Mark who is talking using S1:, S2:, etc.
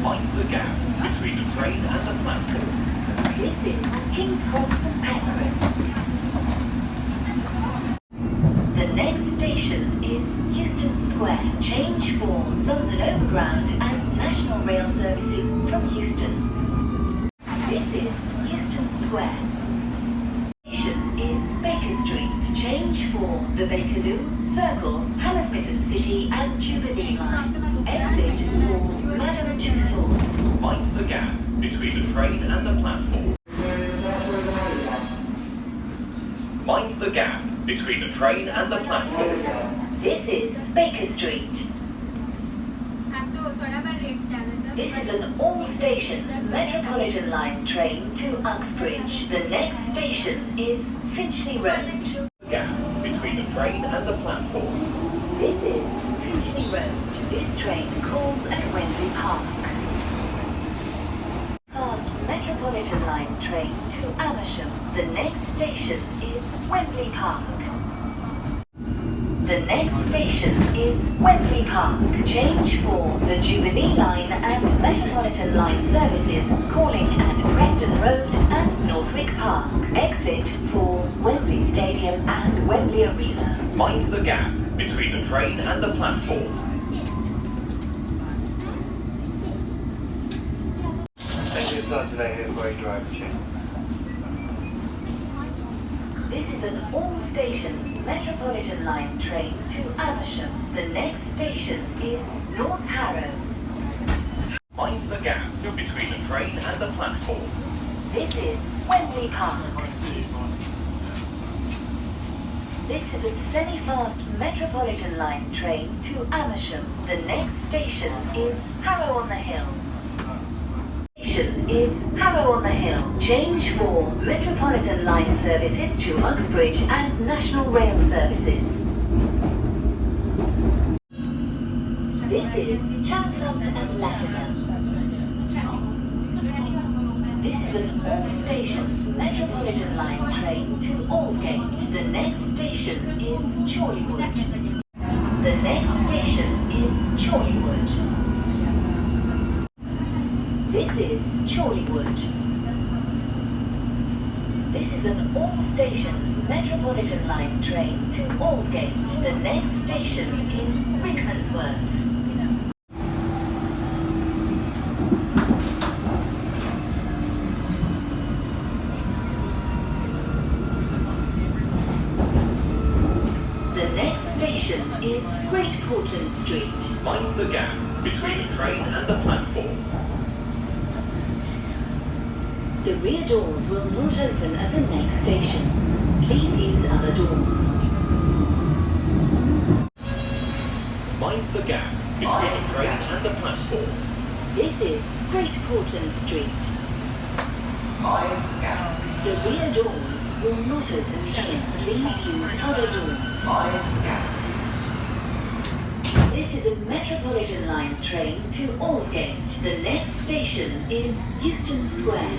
S1: Mind the gap between the train and the platform.
S2: This is King's Cross and Penrith. The next station is Euston Square. Change for London Overground and National Rail services from Euston. This is Euston Square. Station is Baker Street. Change for the Bakerloo, Circle, Hammersmith and City and Jubilee lines. Exit for Madame Tussauds.
S1: Mind the gap between the train and the platform. Mind the gap between the train and the platform.
S2: This is Baker Street. This is an all-stations Metropolitan line train to Uxbridge. The next station is Finchley Road.
S1: Gap between the train and the platform.
S2: This is Finchley Road. This train calls at Wembley Park. Fast Metropolitan line train to Amersham. The next station is Wembley Park. The next station is Wembley Park. Change for the Jubilee line and Metropolitan line services calling at Preston Road and Northwick Park. Exit for Wembley Stadium and Wembley Arena.
S1: Mind the gap between the train and the platform.
S3: Thank you for today here for a driver check.
S2: This is an all-stations Metropolitan line train to Amersham. The next station is North Harrow.
S1: Mind the gap between the train and the platform.
S2: This is Wembley Park. This is a semi-fast Metropolitan line train to Amersham. The next station is Harrow on the Hill. Station is Harrow on the Hill. Change for Metropolitan line services to Uxbridge and National Rail services. This is Chalfont and Latimer. This is an all-stations Metropolitan line train to Aldgate. The next station is Chorleywood. The next station is Chorleywood. This is Chorleywood. This is an all-stations Metropolitan line train to Aldgate. The next station is Rickmansworth. The next station is Great Portland Street.
S1: Mind the gap between the train and the platform.
S2: The rear doors will not open at the next station. Please use other doors.
S1: Mind the gap between the train and the platform.
S2: This is Great Portland Street. The rear doors will not open here. Please use other doors. This is a Metropolitan line train to Aldgate. The next station is Euston Square.